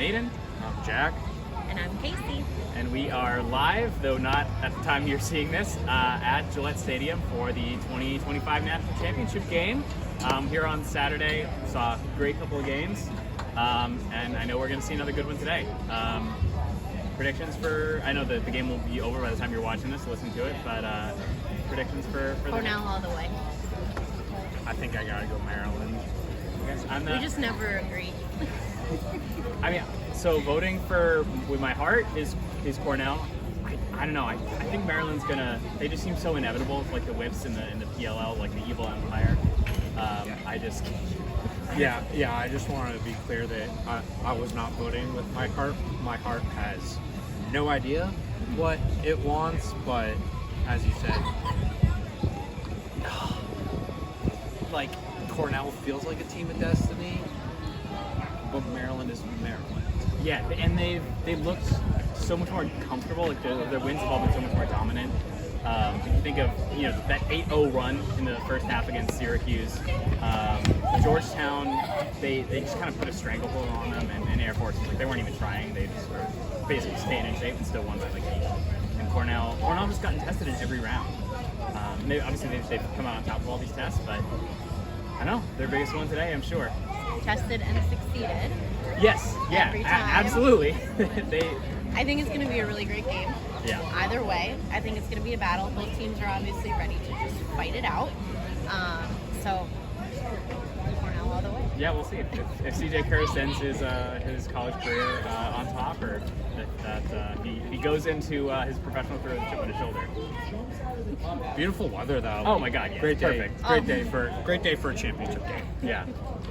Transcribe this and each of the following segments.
Aiden. I'm Jack. And I'm Casey. And we are live, though not at the time you're seeing this, at Gillette Stadium for the 2025 National Championship game. Here on Saturday, saw a great couple of games, and I know we're going to see another good one today. Predictions for, I know that the game will be over by the time you're watching this, listening to it, but predictions for Cornell all the way. I think I gotta go Maryland. We just never agree. I mean, so voting for with my heart is Cornell. I don't know. I think Maryland's gonna. They just seem so inevitable, like the whips in the PLL, like the evil empire. I just. Yeah. I just wanted to be clear that I was not voting with my heart. My heart has no idea what it wants, but as you said, like Cornell feels like a team of destiny, but Maryland is Maryland. Yeah, and they've looked so much more comfortable. Like their wins have all been so much more dominant. If you think of that 8-0 run in the first half against Syracuse, Georgetown, they just kind of put a stranglehold on them, and Air Force, like they weren't even trying. They just were basically staying in shape and still won by like 8. And Cornell just gotten tested in every round. They've come out on top of all these tests, but I know their biggest one today, I'm sure. Tested and succeeded. Yes, yeah, every time. Absolutely. I think it's going to be a really great game. Yeah. Either way, I think it's going to be a battle. Both teams are obviously ready to just fight it out. So, Cornell all the way. Yeah, we'll see if CJ Kerr sends his college career on top, or that he goes into his professional career with a chip on his shoulder. Beautiful weather though. Oh my God, yeah, great day. perfect. Great day for a championship game. Yeah.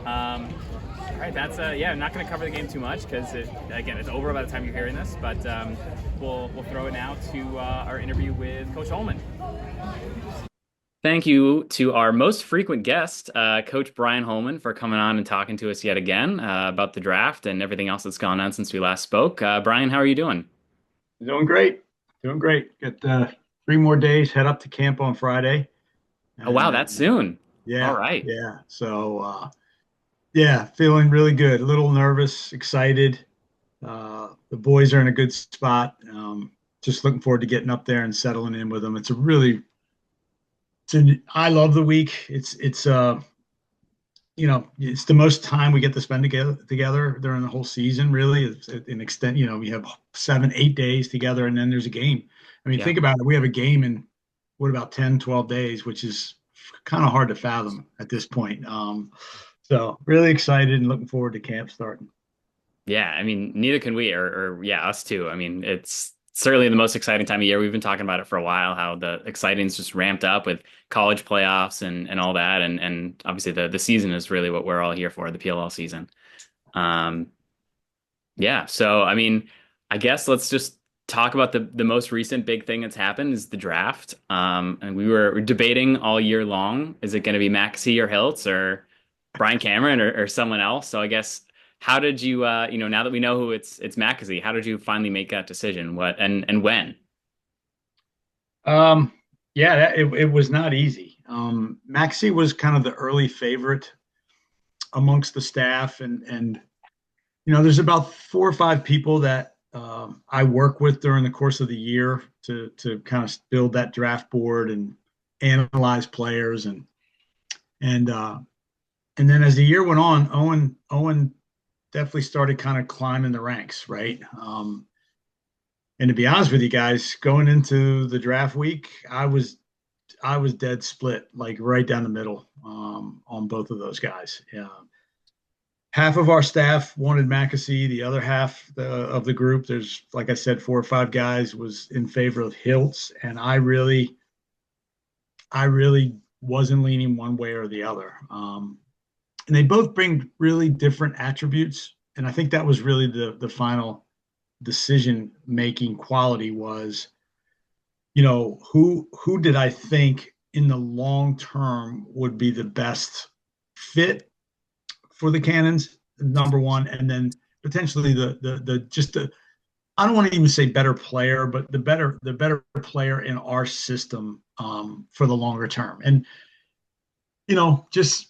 All right, that's I'm not going to cover the game too much because it's over by the time you're hearing this, but we'll throw it now to our interview with Coach Holman. Thank you to our most frequent guest, Coach Brian Holman, for coming on and talking to us yet again about the draft and everything else that's gone on since we last spoke. Brian, how are you doing? Doing great. Got 3 more days, head up to camp on Friday. Oh, wow, that's soon. Yeah. All right. Yeah. So, feeling really good. A little nervous, excited. The boys are in a good spot. Just looking forward to getting up there and settling in with them. I love the week. It's the most time we get to spend together during the whole season. Really, it's an extent. We have 7-8 days together, and then there's a game. I mean, Think about it. We have a game in what about 10, 12 days, which is kind of hard to fathom at this point. So really excited and looking forward to camp starting. Yeah, I mean, neither can we, or us too. I mean, it's certainly the most exciting time of year. We've been talking about it for a while, how the exciting's just ramped up with college playoffs and all that. And obviously the season is really what we're all here for, the PLL season. So, I mean, I guess let's just talk about the most recent big thing that's happened is the draft. And we were debating all year long, is it going to be Mackesy or Hiltz or Brian Cameron or someone else? So I guess, how did you, now that we know who it's Mackesy, how did you finally make that decision? What and when? It was not easy. Mackesy was kind of the early favorite amongst the staff, and there's about 4 or 5 people that I work with during the course of the year to kind of build that draft board and analyze players, and then as the year went on, Owen definitely started kind of climbing the ranks, right? And to be honest with you guys, going into the draft week, I was dead split, like right down the middle on both of those guys. Half of our staff wanted Mackesy. The other half of the group, there's, like I said, 4 or 5 guys, was in favor of Hiltz, and I really wasn't leaning one way or the other. And they both bring really different attributes, and I think that was really the final decision-making quality was, who did I think in the long term would be the best fit for the Cannons, number one, and then potentially I don't want to even say better player, but the better player in our system for the longer term. And just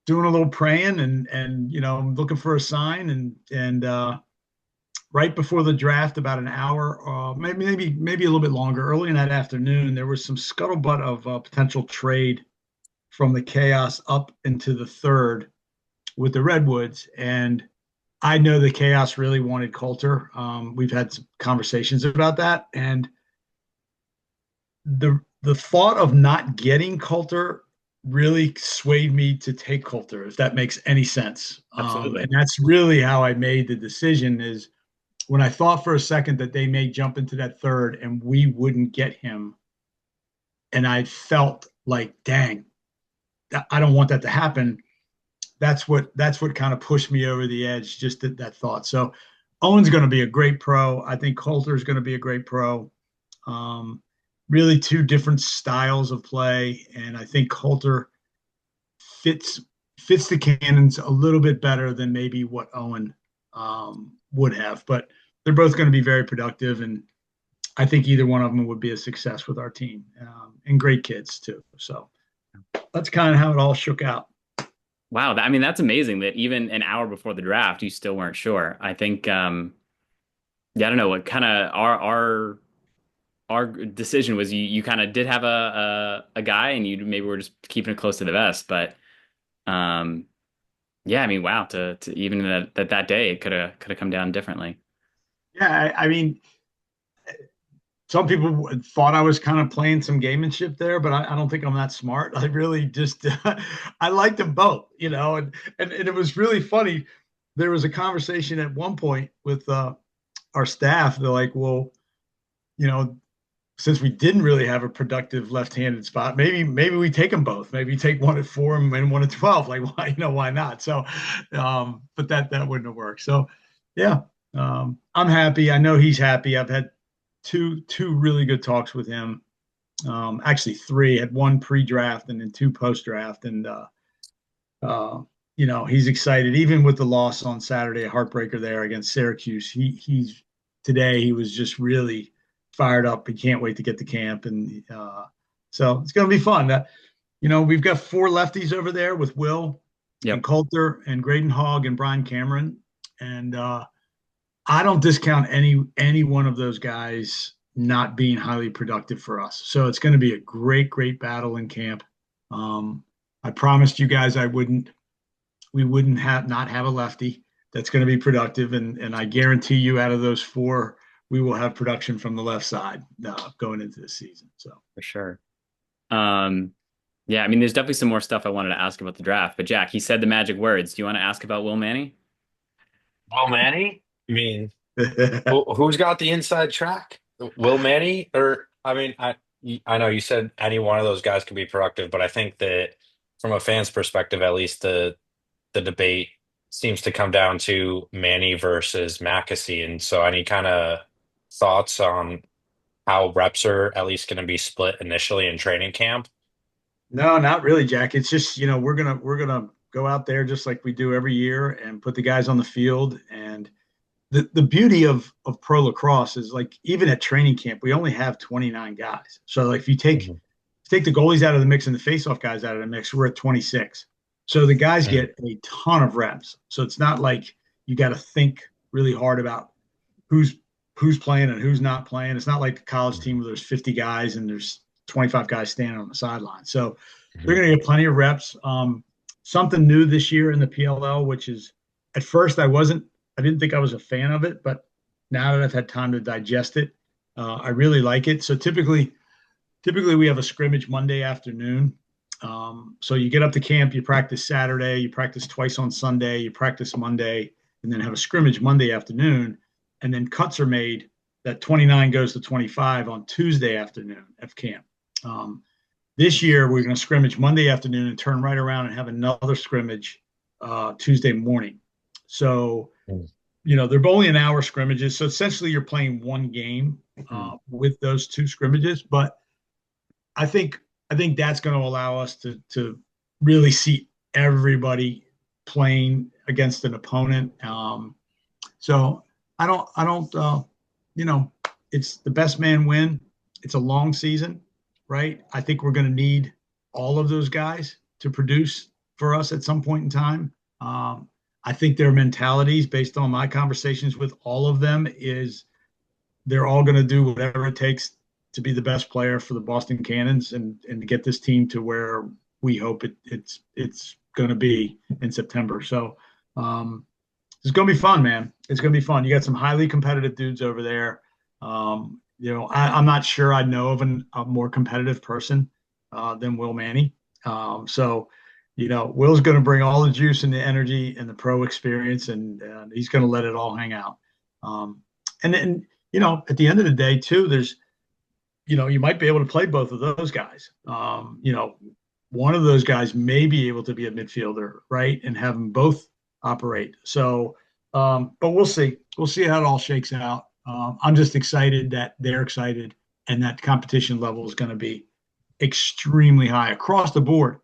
doing a little praying and looking for a sign and right before the draft, about an hour, maybe a little bit longer, early in that afternoon, there was some scuttlebutt of potential trade from the chaos up into the third with the Redwoods. And I know the chaos really wanted Coulter. We've had some conversations about that. And the thought of not getting Coulter really swayed me to take Coulter, if that makes any sense. Absolutely. And that's really how I made the decision is when I thought for a second that they may jump into that third and we wouldn't get him. And I felt like, dang, I don't want that to happen. That's what kind of pushed me over the edge, just that thought. So Owen's going to be a great pro. I think Coulter is going to be a great pro. Really two different styles of play. And I think Coulter fits the Cannons a little bit better than maybe what Owen would have, but they're both going to be very productive, and I think either one of them would be a success with our team, and great kids too. So that's kind of how it all shook out. Wow, I mean, that's amazing that even an hour before the draft, you still weren't sure. I think, yeah, I don't know what kind of our decision was. You kind of did have a guy, and you maybe were just keeping it close to the vest, but yeah, I mean, wow, to even that day, it could have come down differently. Yeah, I mean, some people thought I was kind of playing some gamemanship there, but I don't think I'm that smart. I really just I liked them both, and it was really funny. There was a conversation at one point with our staff. They're like, well, since we didn't really have a productive left-handed spot, maybe we take them both. Maybe take one at 4 and one at 12. Like, why not? So, but that wouldn't have worked. So, yeah, I'm happy. I know he's happy. I've had two really good talks with him. Actually, 3. Had 1 pre-draft and then 2 post-draft, and he's excited. Even with the loss on Saturday, a heartbreaker there against Syracuse, he was just really fired up. He can't wait to get to camp, and so it's going to be fun. We've got 4 lefties over there with Will, Yep, and Coulter and Graydon Hogg and Brian Cameron, and I don't discount any one of those guys not being highly productive for us. So it's going to be a great battle in camp. I promised you guys we wouldn't not have a lefty that's going to be productive, and I guarantee you out of those 4. We will have production from the left side going into the season. So for sure. Yeah, I mean, there's definitely some more stuff I wanted to ask about the draft, but Jack, he said the magic words. Do you want to ask about Will Manny? Will Manny? I mean, who's got the inside track? Will Manny? Or, I mean, I know you said any one of those guys could be productive, but I think that from a fan's perspective, at least the debate seems to come down to Manny versus Mackesy. And so any kind of thoughts on how reps are at least going to be split initially in training camp? No, not really, Jack. It's just, we're gonna go out there just like we do every year and put the guys on the field. And the beauty of pro lacrosse is, like, even at training camp, we only have 29 guys. So, like, if you take the goalies out of the mix and the faceoff guys out of the mix, we're at 26. So the guys get a ton of reps. So it's not like you got to think really hard about who's playing and who's not playing. It's not like the college team where there's 50 guys and there's 25 guys standing on the sideline. So they're going to get plenty of reps. Something new this year in the PLL, which is, at first I didn't think I was a fan of it, but now that I've had time to digest it, I really like it. So typically we have a scrimmage Monday afternoon. So you get up to camp, you practice Saturday, you practice twice on Sunday, you practice Monday, and then have a scrimmage Monday afternoon. And then cuts are made that 29 goes to 25 on Tuesday afternoon at camp. This year, we're going to scrimmage Monday afternoon and turn right around and have another scrimmage Tuesday morning. So, they're only an hour scrimmages. So essentially you're playing one game with those 2 scrimmages. But I think that's going to allow us to really see everybody playing against an opponent. So I don't, it's the best man win. It's a long season, right? I think we're going to need all of those guys to produce for us at some point in time. I think their mentalities, based on my conversations with all of them, is they're all going to do whatever it takes to be the best player for the Boston Cannons and to get this team to where we hope it's going to be in September. So it's going to be fun, man. It's going to be fun. You got some highly competitive dudes over there. I'm not sure I know of a more competitive person than Will Manny. Will's going to bring all the juice and the energy and the pro experience, and he's going to let it all hang out. And then, at the end of the day, too, there's, you might be able to play both of those guys. One of those guys may be able to be a midfielder, right, and have them both operate. So, but we'll see. We'll see how it all shakes out. I'm just excited that they're excited, and that competition level is going to be extremely high across the board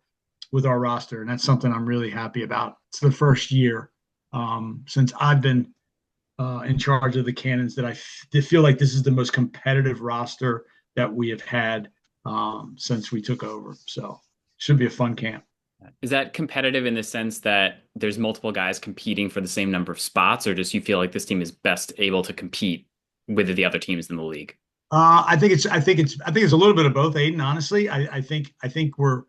with our roster, and that's something I'm really happy about. It's the first year since I've been in charge of the Cannons that I feel like this is the most competitive roster that we have had since we took over. So should be a fun camp. Is that competitive in the sense that there's multiple guys competing for the same number of spots, or just you feel like this team is best able to compete with the other teams in the league? I think it's a little bit of both, Aiden. Honestly, I think we're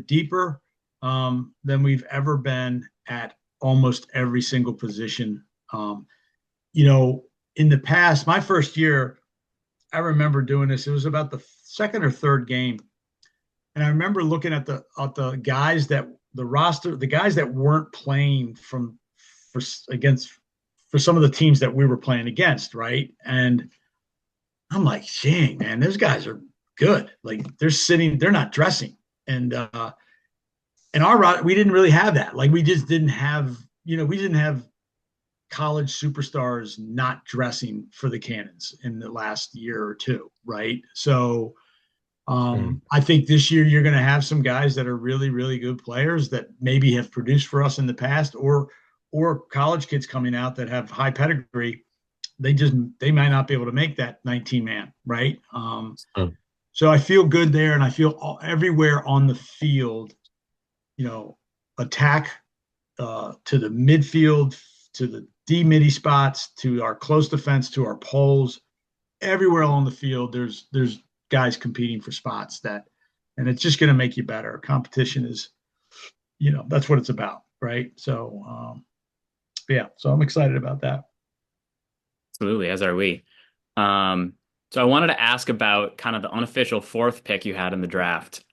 deeper than we've ever been at almost every single position. In the past, my first year, I remember doing this. It was about the second or third game, and I remember looking at the guys that the roster, the guys that weren't playing for some of the teams that we were playing against, right? And I'm like, dang, man, those guys are good. Like they're not dressing, and we didn't really have that. Like we just didn't have, we didn't have college superstars not dressing for the Cannons in the last year or two, right? So I think this year you're going to have some guys that are really, really good players that maybe have produced for us in the past, or college kids coming out that have high pedigree. They might not be able to make that 19-man, right? So I feel good there, and I feel everywhere on the field, attack to the midfield, to the D-midi spots, to our close defense, to our poles, everywhere on the field, there's guys competing for spots and it's just going to make you better. Competition is, that's what it's about, right? So, so I'm excited about that. Absolutely, as are we. So I wanted to ask about kind of the unofficial fourth pick you had in the draft,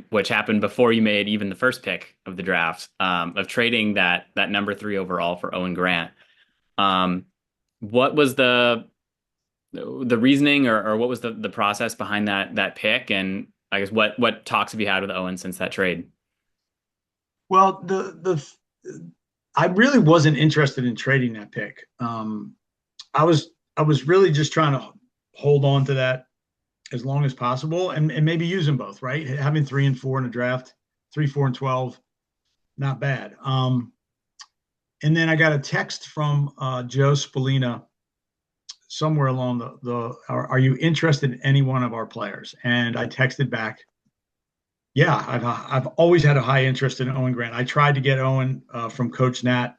which happened before you made even the first pick of the draft, of trading that number 3 overall for Owen Grant. What was the reasoning, or what was the process behind that pick? And I guess what talks have you had with Owen since that trade? Well, I really wasn't interested in trading that pick. I was really just trying to hold on to that as long as possible and maybe use them both, right? Having 3 and 4 in a draft, 3, 4, and 12, not bad. And then I got a text from Joe Spallina somewhere along are you interested in any one of our players? And I texted back, yeah, I've always had a high interest in Owen Grant. I tried to get Owen from Coach Nat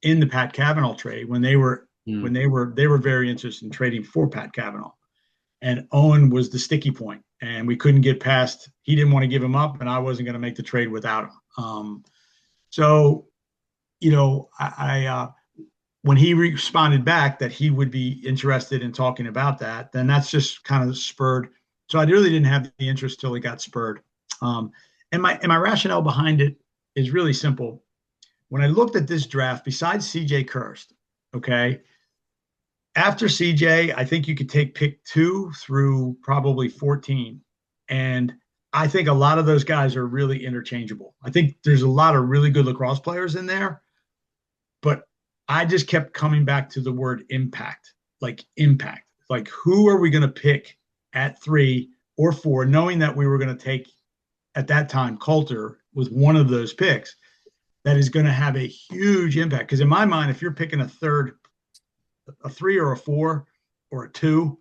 in the Pat Cavanaugh trade when they were very interested in trading for Pat Cavanaugh, and Owen was the sticky point, and we couldn't get past. He didn't want to give him up, and I wasn't going to make the trade without him. When he responded back that he would be interested in talking about that, then that's just kind of spurred. So I really didn't have the interest till it got spurred. And my rationale behind it is really simple. When I looked at this draft, besides CJ Kirst, okay, after CJ, I think you could take pick 2 through probably 14. And I think a lot of those guys are really interchangeable. I think there's a lot of really good lacrosse players in there, but I just kept coming back to the word impact. Like who are we going to pick at 3 or 4, knowing that we were going to take, at that time, Coulter with one of those picks that is going to have a huge impact. Because in my mind, if you're picking a 3 or a 4 or a 2,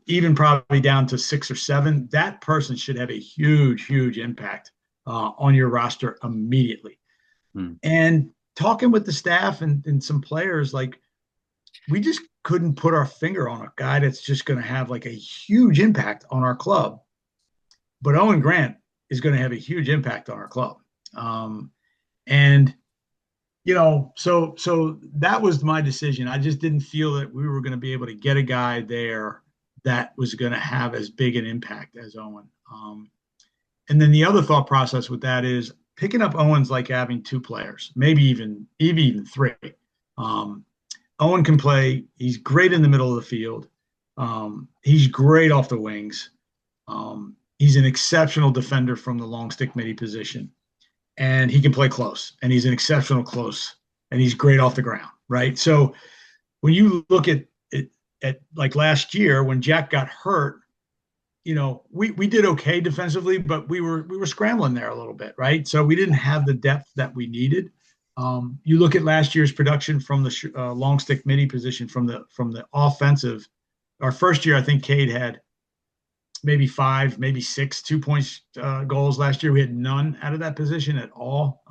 even probably down to 6 or 7, that person should have a huge, huge impact on your roster immediately. And talking with the staff and some players, like, we just couldn't put our finger on a guy that's just going to have like a huge impact on our club. But Owen Grant is going to have a huge impact on our club. And, so that was my decision. I just didn't feel that we were going to be able to get a guy there that was going to have as big an impact as Owen. And then the other thought process with that is picking up Owen's like having two players, maybe even three. Owen can play. He's great in the middle of the field. He's great off the wings. He's an exceptional defender from the long stick midi position. And he can play close. And he's an exceptional close. And he's great off the ground, right? So when you look at like last year when Jack got hurt, we did okay defensively, but we were scrambling there a little bit, right? So we didn't have the depth that we needed. You look at last year's production from the long stick midi position from the offensive. Our first year, I think Cade had maybe 5, maybe 6 2-point goals. Last year, we had none out of that position at all.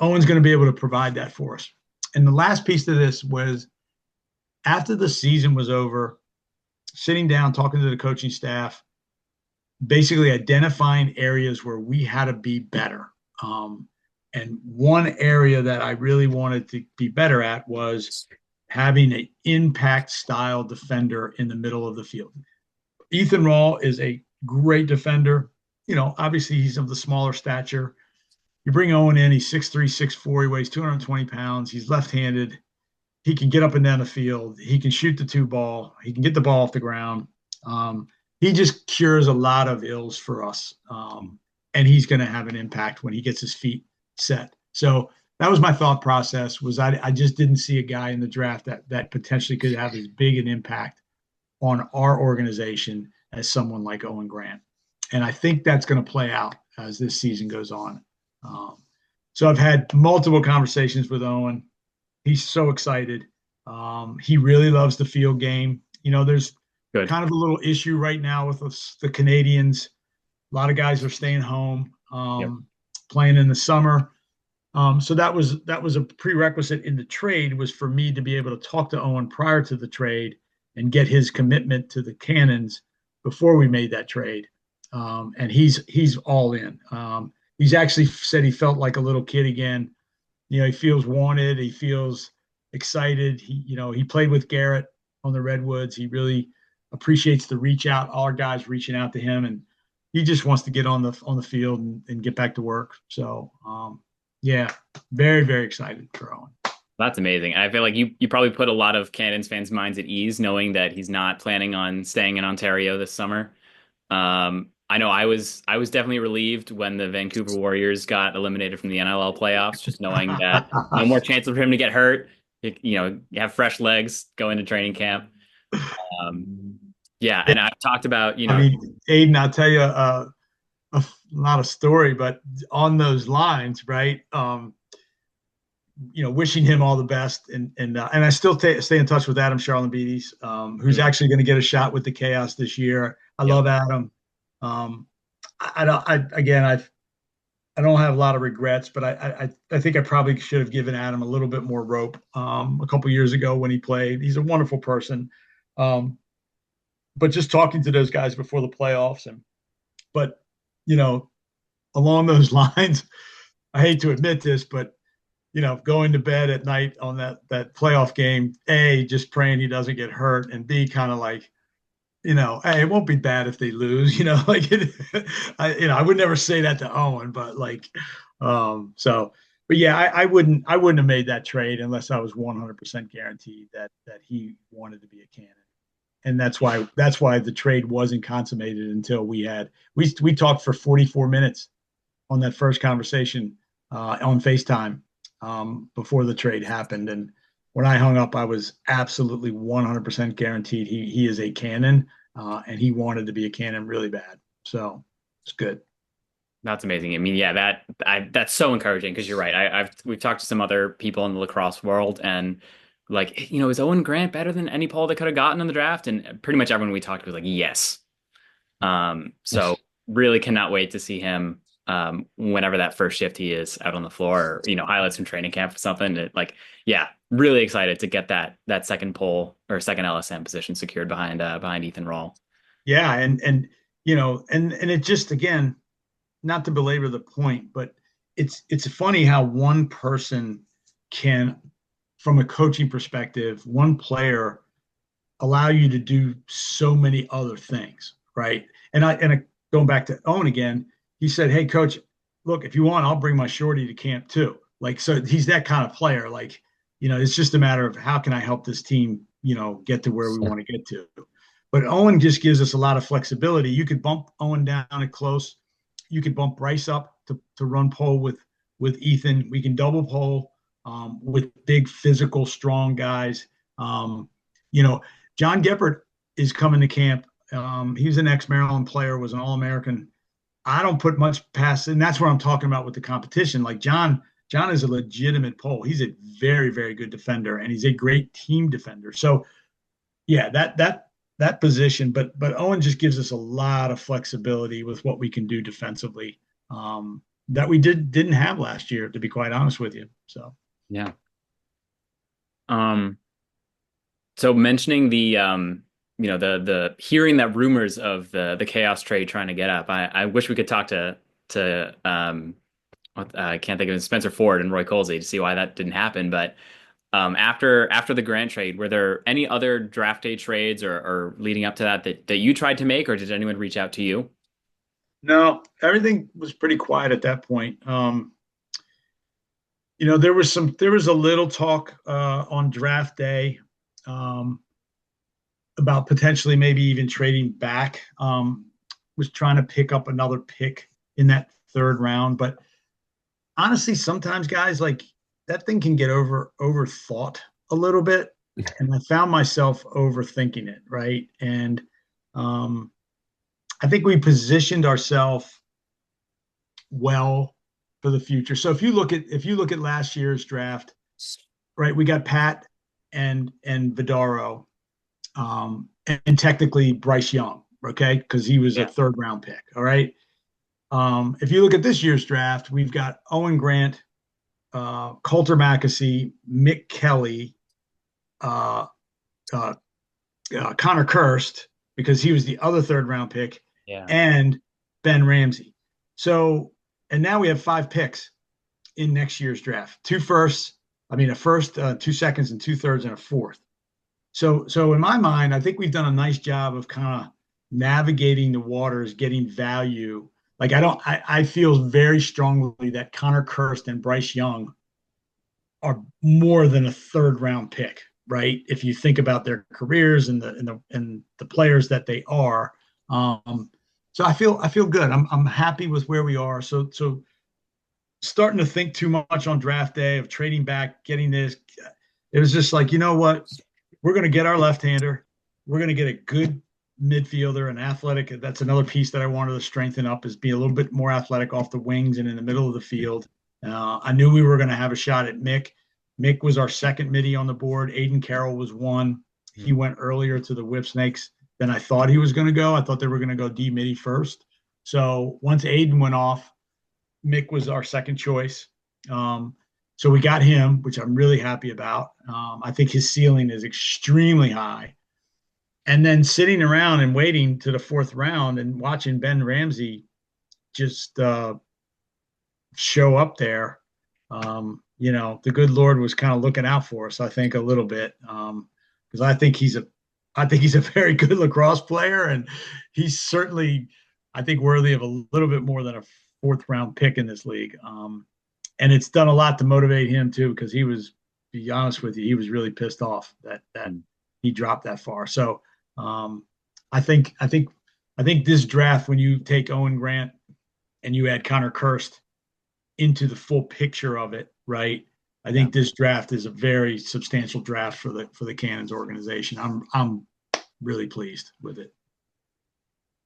Owen's going to be able to provide that for us. And the last piece to this was after the season was over, sitting down, talking to the coaching staff, basically identifying areas where we had to be better. And one area that I really wanted to be better at was having an impact style defender in the middle of the field. Ethan Rawl is a great defender. Obviously he's of the smaller stature. You bring Owen in, he's 6'3", 6'4", he weighs 220 pounds. He's left-handed. He can get up and down the field. He can shoot the 2-ball. He can get the ball off the ground. He just cures a lot of ills for us. And he's going to have an impact when he gets his feet set. So that was my thought process, was I just didn't see a guy in the draft that potentially could have as big an impact on our organization as someone like Owen Grant. And I think that's going to play out as this season goes on. So I've had multiple conversations with Owen. He's so excited. He really loves the field game. There's kind of a little issue right now with the Canadians. A lot of guys are staying home, playing in the summer. So that was a prerequisite in the trade, was for me to be able to talk to Owen prior to the trade and get his commitment to the Cannons before we made that trade. And he's all in. He's actually said he felt like a little kid again. He feels wanted. He feels excited. He played with Garrett on the Redwoods. He really appreciates the reach out, all our guys reaching out to him, and he just wants to get on the field and get back to work. So, very, very excited for Owen. That's amazing. I feel like you probably put a lot of Cannons fans' minds at ease knowing that he's not planning on staying in Ontario this summer. I know I was definitely relieved when the Vancouver Warriors got eliminated from the NLL playoffs, just knowing that no more chance for him to get hurt. You have fresh legs, go into training camp. And I've talked about, Aiden, I'll tell you not a story, but on those lines, right? Wishing him all the best, and I still stay in touch with Adam Charlambides, who's actually going to get a shot with the Chaos this year. I love Adam. I don't have a lot of regrets, but I think I probably should have given Adam a little bit more rope a couple years ago when he played. He's a wonderful person. But just talking to those guys before the playoffs, but along those lines, I hate to admit this, but going to bed at night on that playoff game, A, just praying he doesn't get hurt, and B, kind of like, hey, it won't be bad if they lose, I would never say that to Owen, but I wouldn't have made that trade unless I was 100% guaranteed that he wanted to be a Cannon. And that's why the trade wasn't consummated until we talked for 44 minutes on that first conversation on FaceTime before the trade happened. And when I hung up, I was absolutely 100% guaranteed he is a Cannon, and he wanted to be a Cannon really bad. So it's good. That's amazing. I mean, that's so encouraging, because you're right. We've talked to some other people in the lacrosse world, and is Owen Grant better than any poll they could have gotten in the draft? And pretty much everyone we talked to was like, yes. So really cannot wait to see him whenever that first shift he is out on the floor, or, highlights from training camp or something. Yeah, really excited to get that second pole or second LSM position secured behind Ethan Roll. Yeah, and it just, again, not to belabor the point, but it's funny how one person can, from a coaching perspective, one player allow you to do so many other things, right? Going back to Owen again, he said, "Hey, coach, look, if you want, I'll bring my shorty to camp too." Like, so he's that kind of player. Like, it's just a matter of how can I help this team, get to where we want to get to. But Owen just gives us a lot of flexibility. You could bump Owen down at close. You could bump Bryce up to run pole with Ethan. We can double pole with big, physical, strong guys. John Geppert is coming to camp. He's an ex-Maryland player, was an All-American. I don't put much past, and that's what I'm talking about with the competition. Like John is a legitimate pole. He's a very, very good defender, and he's a great team defender. So, yeah, that position, but Owen just gives us a lot of flexibility with what we can do defensively that we didn't have last year, to be quite honest with you. So yeah. So mentioning the the hearing that rumors of the chaos trade trying to get up, I wish we could talk to I can't think of it, Spencer Ford and Roy Colsey to see why that didn't happen, but. After the Grant trade, were there any other draft day trades or leading up to that you tried to make, or did anyone reach out to you? No, everything was pretty quiet at that point. There was a little talk on draft day about potentially maybe even trading back. Was trying to pick up another pick in that third round, but honestly, sometimes guys, like, that thing can get overthought a little bit. And I found myself overthinking it. Right. And I think we positioned ourselves well for the future. So if you look at last year's draft, right, we got Pat and Vidaro, and technically Bryce Young. Okay. Cause he was a third round pick. All right. If you look at this year's draft, we've got Owen Grant, Coulter Mackesy, Mick Kelly, Connor Kirst, because he was the other third round pick, and Ben Ramsey. So, and now we have 5 picks in next year's draft: 2 firsts, a first, 2 seconds, and 2/3, and a fourth. So in my mind, I think we've done a nice job of kind of navigating the waters, getting value. Like, I feel very strongly that Connor Kirst and Bryce Young are more than a third round pick, right? If you think about their careers and the players that they are. So I feel good. I'm happy with where we are. So starting to think too much on draft day of trading back, getting this, it was just like, you know what? We're going to get our left-hander. We're going to get a good midfielder and athletic. That's another piece that I wanted to strengthen up, is be a little bit more athletic off the wings and in the middle of the field. I knew we were going to have a shot at Mick. Mick was our second midi on the board. Aiden Carroll was one. He went earlier to the Whipsnakes than I thought he was going to go. I thought they were going to go D midi first. So once Aiden went off, Mick was our second choice. So we got him, which I'm really happy about. I think his ceiling is extremely high. And then sitting around and waiting to the 4th round and watching Ben Ramsey just show up there, the good Lord was kind of looking out for us, I think, a little bit, because I think he's a very good lacrosse player, and he's certainly, I think, worthy of a little bit more than a 4th round pick in this league. And it's done a lot to motivate him too, because he was, to be honest with you, he was really pissed off that he dropped that far. So I think this draft, when you take Owen Grant and you add Connor Kirst into the full picture of it, right? I think this draft is a very substantial draft for the Cannons organization. I'm really pleased with it.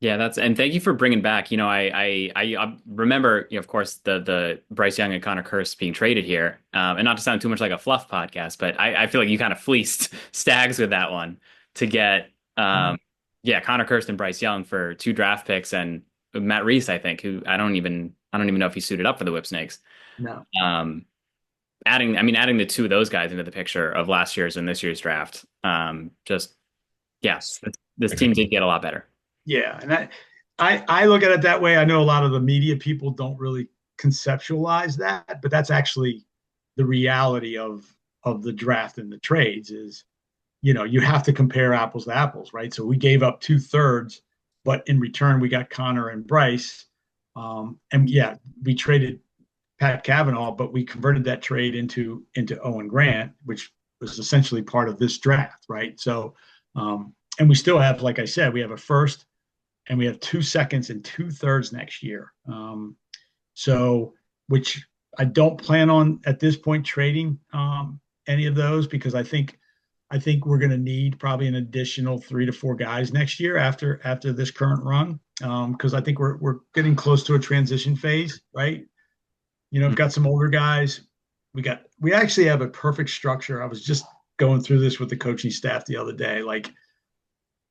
Yeah, and thank you for bringing back. I remember, of course, the Bryce Young and Connor Kirst being traded here, and not to sound too much like a fluff podcast, but I feel like you kind of fleeced Stags with that one to get, Connor Kirst and Bryce Young for 2 draft picks, and Matt Reese, I think, who I don't I don't even know if he suited up for the Whip Snakes. No. Adding the two of those guys into the picture of last year's and this year's draft, yes, this team did get a lot better. Yeah, and I look at it that way. I know a lot of the media people don't really conceptualize that, but that's actually the reality of the draft and the trades is, you have to compare apples to apples, right? So we gave up 2/3, but in return we got Connor and Bryce. And yeah, we traded Pat Cavanaugh, but we converted that trade into Owen Grant, which was essentially part of this draft, right? So, and we still have, like I said, we have a first and we have 2 seconds and 2/3 next year. So, which I don't plan on at this point trading any of those, because I think we're going to need probably an additional 3 to 4 guys next year after this current run, because I think we're getting close to a transition phase, right? We've got some older guys. We actually have a perfect structure. I was just going through this with the coaching staff the other day. Like,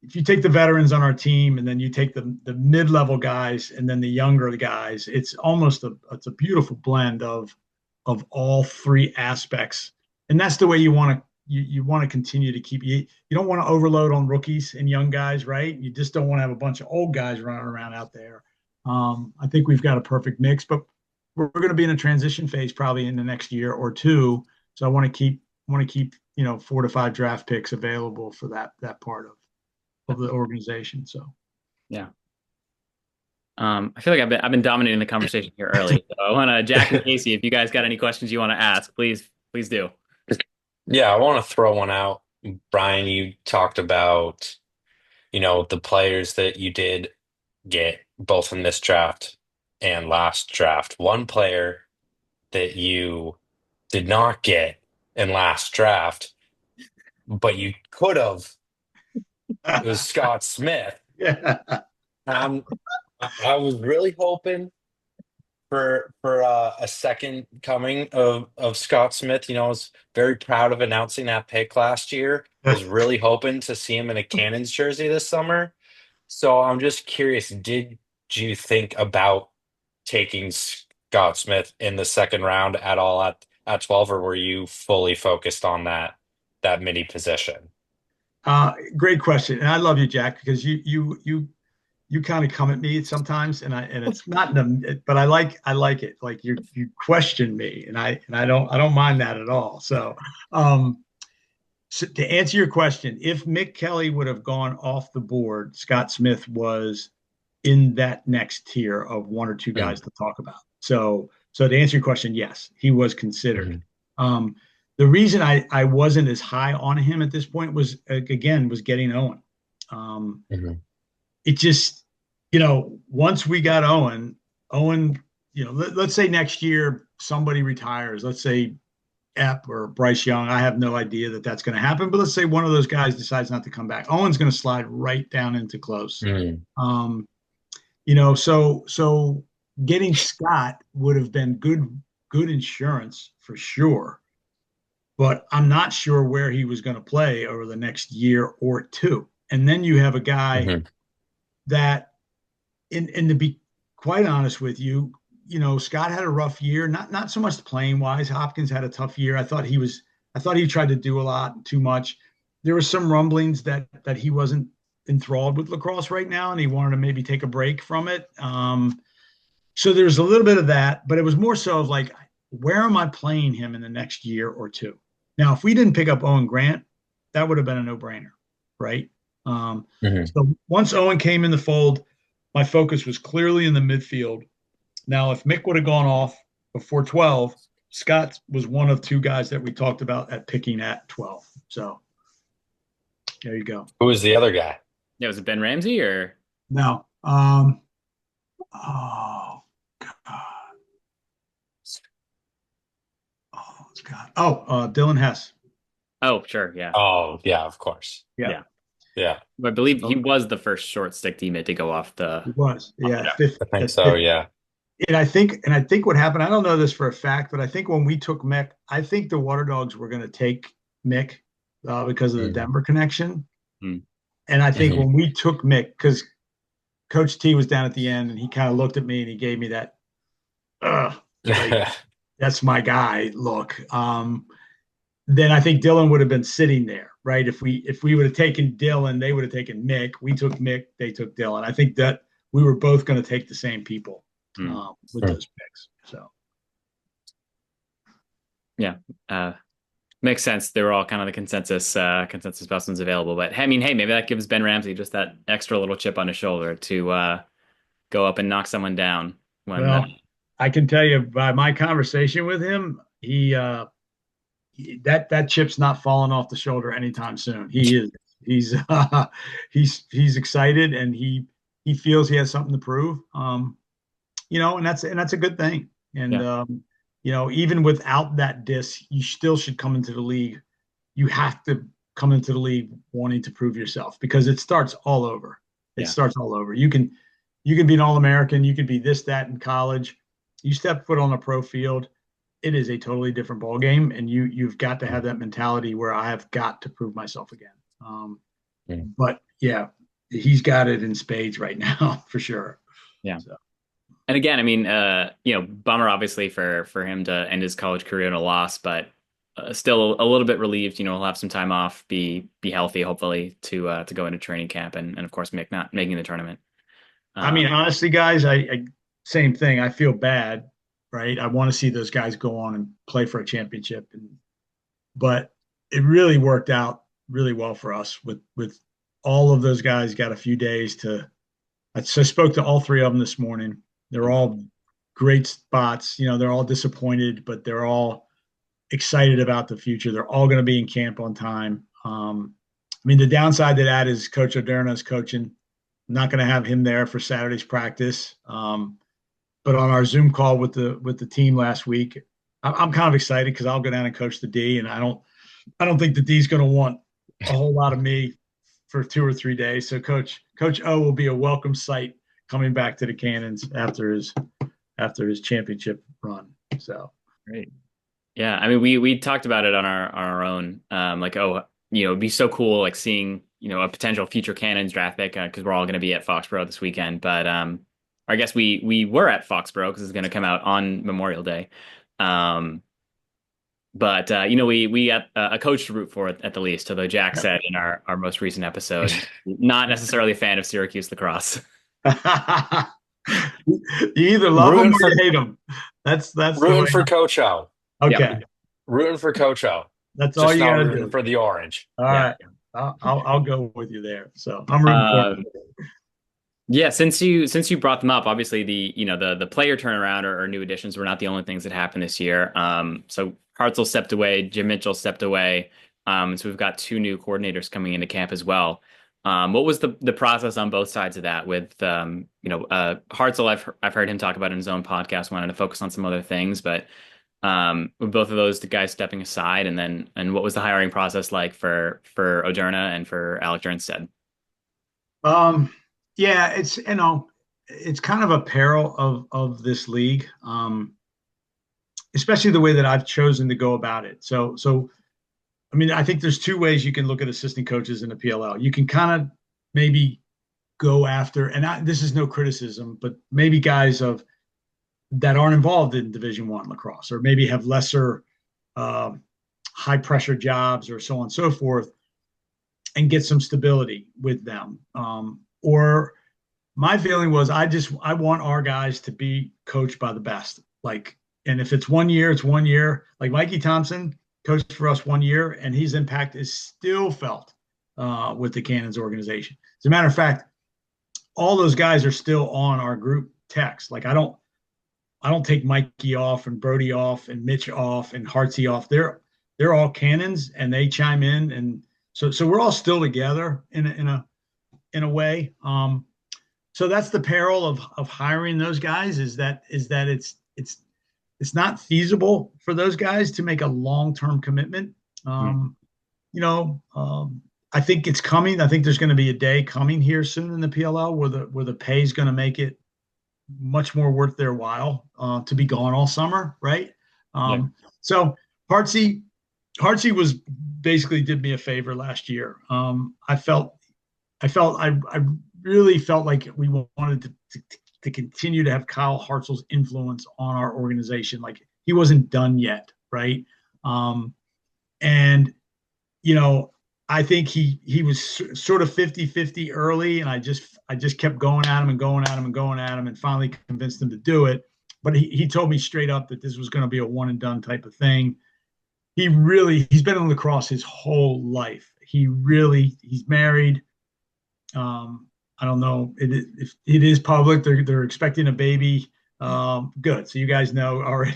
if you take the veterans on our team and then you take the mid-level guys and then the younger guys, it's almost it's a beautiful blend of all three aspects. And that's the way you want to continue to keep you don't want to overload on rookies and young guys, right? You just don't want to have a bunch of old guys running around out there. I think we've got a perfect mix, but we're going to be in a transition phase probably in the next year or two. So I want to keep 4 to 5 draft picks available for that part of the organization. So yeah. I feel like I've been dominating the conversation here early. So I want to, Jack and Casey, if you guys got any questions you want to ask, please do. Yeah, I want to throw one out. Brian, you talked about, the players that you did get both in this draft and last draft. One player that you did not get in last draft, but you could have, it was Scott Smith. Yeah. I was really hoping for a second coming of Scott Smith. I was very proud of announcing that pick last year. I was really hoping to see him in a Cannons jersey this summer. So I'm just curious, did you think about taking Scott Smith in the second round at all at 12, or were you fully focused on that midi position? Great question. And I love you, Jack, because you kind of come at me sometimes, and it's not but I like it. Like you question me, and I don't mind that at all. So, so to answer your question, if Mick Kelly would have gone off the board, Scott Smith was in that next tier of 1 or 2 guys to talk about. So to answer your question, yes, he was considered. The reason I wasn't as high on him at this point was getting Owen. It just, once we got Owen, let's say next year somebody retires. Let's say Epp or Bryce Young. I have no idea that's going to happen, but let's say one of those guys decides not to come back. Owen's going to slide right down into close. So getting Scott would have been good insurance for sure, but I'm not sure where he was going to play over the next year or two. And then you have a guy that, and to be quite honest with you, Scott had a rough year, not so much playing wise. Hopkins had a tough year. I thought he tried to do a lot too much. There were some rumblings that he wasn't enthralled with lacrosse right now, and he wanted to maybe take a break from it. So there's a little bit of that, but it was more so of like, where am I playing him in the next year or two? Now, if we didn't pick up Owen Grant, that would have been a no-brainer, right? So once Owen came in the fold, my focus was clearly in the midfield. Now, if Mick would have gone off before 12, Scott was one of 2 guys that we talked about at picking at 12. So there you go. Who was the other guy? Yeah, was it Ben Ramsey or no? Oh God. Oh God. Oh, Dylan Hess. Oh, sure, yeah. Oh, yeah, of course. Yeah. Yeah. I believe he was the first short stick teammate to go off the. He was, yeah. I think so, yeah. And I think what happened, I don't know this for a fact, but I think when we took Mick, I think the Water Dogs were going to take Mick because of the Denver connection. And I think when we took Mick, because Coach T was down at the end, and he kind of looked at me and he gave me that like, that's my guy look. Then I think Dylan would have been sitting there, right? If we would have taken Dylan, they would have taken Mick. We took Mick, they took Dylan. I think that we were both going to take the same people with those picks. So yeah, makes sense. They were all kind of the consensus specimens available. But I mean, hey, maybe that gives Ben Ramsey just that extra little chip on his shoulder to go up and knock someone down. When I can tell you by my conversation with him, that chip's not falling off the shoulder anytime soon. He's excited, and he feels he has something to prove. And that's a good thing. And even without that disc, you still should come into the league. You have to come into the league wanting to prove yourself, because it starts all over. It starts all over. You can be an All-American. You can be this, that in college. You step foot on a pro field, it is a totally different ball game, and you've got to have that mentality where I have got to prove myself again. But yeah, he's got it in spades right now for sure. Yeah. So. And again, I mean, bummer obviously for him to end his college career in a loss, but still a little bit relieved. He'll have some time off, be healthy, hopefully, to go into training camp, and of course not making the tournament. I mean, honestly, guys, I same thing. I feel bad, right? I want to see those guys go on and play for a championship, but it really worked out really well for us with all of those guys. Got a few days to. So I spoke to all three of them this morning. They're all great spots. They're all disappointed, but they're all excited about the future. They're all going to be in camp on time. I mean, the downside to that is Coach Oderna's coaching. I'm not going to have him there for Saturday's practice. But on our Zoom call with the team last week, I'm kind of excited because I'll go down and coach the D, and I don't think the D's going to want a whole lot of me for 2 or 3 days. So Coach O will be a welcome sight coming back to the Cannons after his championship run. So great. Yeah, I mean, we talked about it on our own. It'd be so cool, like seeing a potential future Cannons draft pick, because we're all going to be at Foxborough this weekend. But I guess we were at Foxborough because it's going to come out on Memorial Day. But we got a coach to root for at the least, although Jack said in our most recent episode, not necessarily a fan of Syracuse lacrosse. You either love him or you hate him. That's rooting for Coach O. Okay. Yeah. Rooting for Coach O. That's all you got to do. For the orange. All right. I'll go with you there. So I'm rooting for him. Yeah, since you brought them up, obviously the player turnaround or new additions were not the only things that happened this year. So Hartzell stepped away, Jim Mitchell stepped away. So we've got 2 new coordinators coming into camp as well. What was the process on both sides of that? With Hartzell, I've heard him talk about in his own podcast, wanted to focus on some other things, but with both of those, the guys stepping aside, and what was the hiring process like for Oderna and for Alec Jernstead? Yeah, it's kind of a peril of this league, especially the way that I've chosen to go about it. So I mean, I think there's 2 ways you can look at assistant coaches in the PLL. You can kind of maybe go after, and this is no criticism, but maybe guys that aren't involved in Division I lacrosse, or maybe have lesser high pressure jobs or so on and so forth, and get some stability with them. Or my feeling was I want our guys to be coached by the best. And if it's 1 year, it's 1 year. Like Mikey Thompson coached for us 1 year, and his impact is still felt with the Cannons organization. As a matter of fact, all those guys are still on our group text. Like I don't take Mikey off and Brody off and Mitch off and Hartsey off. They're all Cannons, and they chime in, and so we're all still together in a way. So that's the peril of hiring those guys, is that it's not feasible for those guys to make a long-term commitment. I think it's coming. I think there's going to be a day coming here soon in the PLL where the pay is going to make it much more worth their while to be gone all summer, right? So Hartsey was basically did me a favor last year. I really felt like we wanted to continue to have Kyle Hartzell's influence on our organization. Like, he wasn't done yet, right? And, I think he was sort of 50-50 early, and I just kept going at him and going at him and going at him, and finally convinced him to do it. But he told me straight up that this was going to be a one and done type of thing. He's been in lacrosse his whole life. He's married. I don't know if it is public. They're expecting a baby. Good. So you guys know already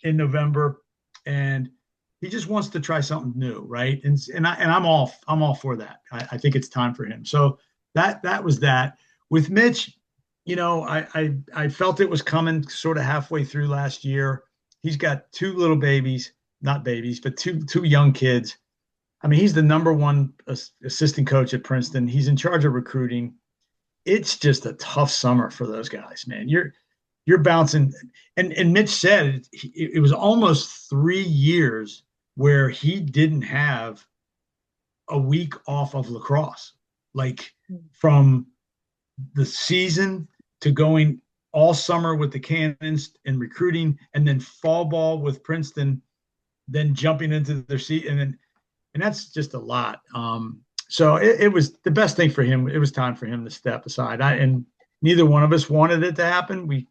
in November, and he just wants to try something new, right? And I'm all for that. I think it's time for him. So that was that. With Mitch, I felt it was coming sort of halfway through last year. He's got two little babies, not babies, but two young kids. I mean, he's the number one assistant coach at Princeton. He's in charge of recruiting. It's just a tough summer for those guys, man. You're bouncing. And Mitch said it was almost 3 years where he didn't have a week off of lacrosse, like from the season to going all summer with the Cannons and recruiting, and then fall ball with Princeton, then jumping into their seat, and that's just a lot. So it was the best thing for him. It was time for him to step aside. And neither one of us wanted it to happen. We